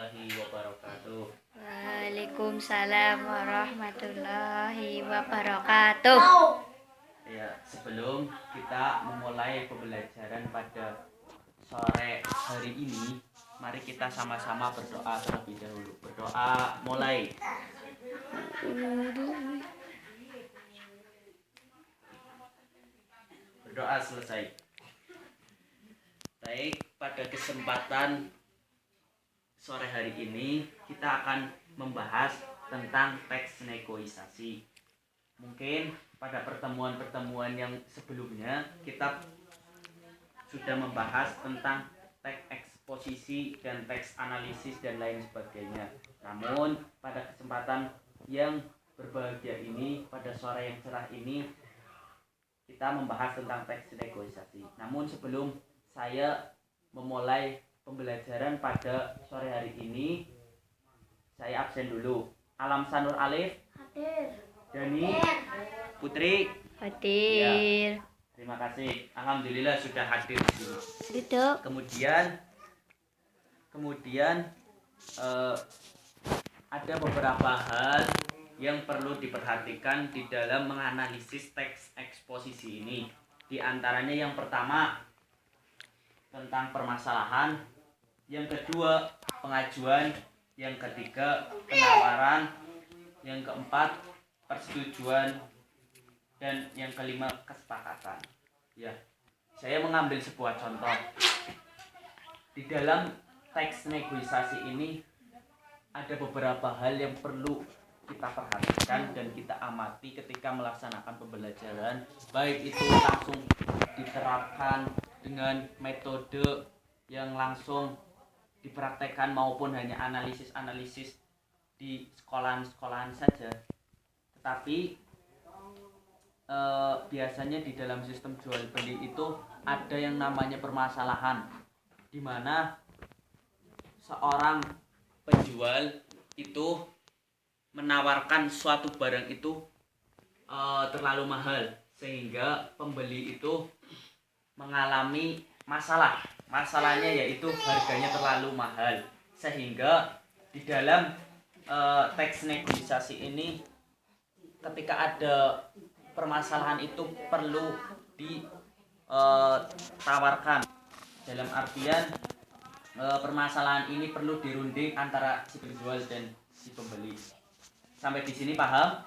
warahmatullahi wabarakatuh. Waalaikumsalam warahmatullahi wabarakatuh. Ya, sebelum kita memulai pembelajaran pada sore hari ini, mari kita sama-sama berdoa terlebih dahulu. Berdoa mulai. Berdoa selesai. Baik, pada kesempatan sore hari ini kita akan membahas tentang teks negosiasi. Mungkin pada pertemuan-pertemuan yang sebelumnya kita sudah membahas tentang teks eksposisi dan teks analisis dan lain sebagainya. Namun pada kesempatan yang berbahagia ini, pada sore yang cerah ini, kita membahas tentang teks negosiasi. Namun sebelum saya memulai pembelajaran pada sore hari ini, saya absen dulu. Alam Sanur Alif hadir. Dani Putri Hadir. Ya, terima kasih. Alhamdulillah sudah hadir di sini. Duduk. Kemudian ada beberapa hal yang perlu diperhatikan di dalam menganalisis teks eksposisi ini. Di antaranya yang pertama tentang permasalahan, yang kedua pengajuan, yang ketiga penawaran, yang keempat persetujuan, dan yang kelima kesepakatan. Ya, saya mengambil sebuah contoh. Di dalam teks negosiasi ini ada beberapa hal yang perlu kita perhatikan dan kita amati ketika melaksanakan pembelajaran, baik itu langsung diterapkan dengan metode yang langsung dipraktekkan maupun hanya analisis-analisis di sekolahan-sekolahan saja. Tetapi biasanya di dalam sistem jual beli itu ada yang namanya permasalahan, di mana seorang penjual itu menawarkan suatu barang itu terlalu mahal sehingga pembeli itu mengalami masalah. Masalahnya yaitu harganya terlalu mahal, sehingga di dalam teks negosiasi ini ketika ada permasalahan itu perlu ditawarkan, dalam artian permasalahan ini perlu dirunding antara si penjual dan si pembeli. Sampai di sini paham?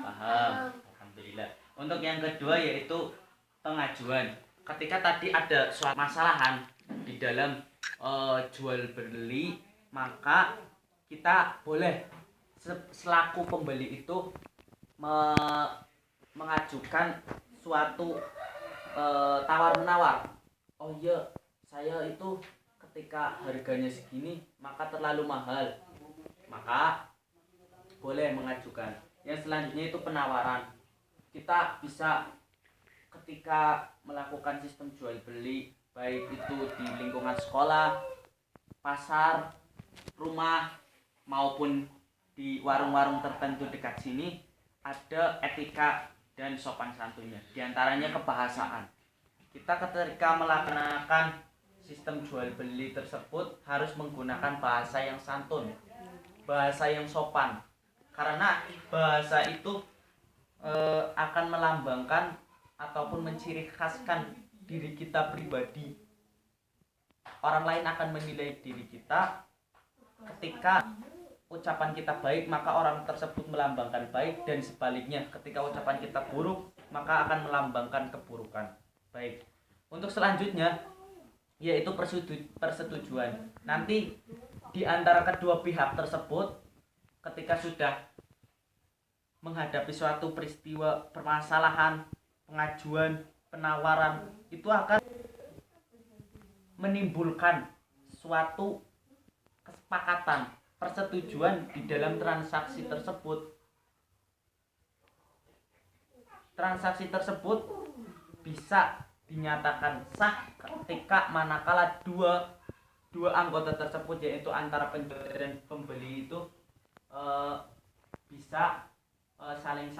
Paham. Alhamdulillah. Untuk yang kedua yaitu pengajuan. Ketika tadi ada suatu masalahan di dalam jual beli, maka kita boleh selaku pembeli itu mengajukan suatu tawar menawar. Oh iya, saya itu ketika harganya segini maka terlalu mahal, maka boleh mengajukan. Yang selanjutnya itu penawaran. Kita bisa ketika melakukan sistem jual beli, baik itu di lingkungan sekolah, pasar, rumah, maupun di warung-warung tertentu dekat sini, ada etika dan sopan santunnya. Di antaranya kebahasaan. Kita ketika melaksanakan sistem jual beli tersebut harus menggunakan bahasa yang santun, bahasa yang sopan, karena bahasa itu akan melambangkan ataupun menciri khaskan diri kita pribadi. Orang lain akan menilai diri kita. Ketika ucapan kita baik, maka orang tersebut melambangkan baik, dan sebaliknya ketika ucapan kita buruk, maka akan melambangkan keburukan. Baik, untuk selanjutnya yaitu persetujuan. Nanti di antara kedua pihak tersebut ketika sudah menghadapi suatu peristiwa permasalahan, pengajuan, penawaran, itu akan menimbulkan suatu kesepakatan, persetujuan di dalam transaksi tersebut. Transaksi tersebut bisa dinyatakan sah ketika manakala dua anggota tersebut, yaitu antara penjual dan pembeli itu bisa saling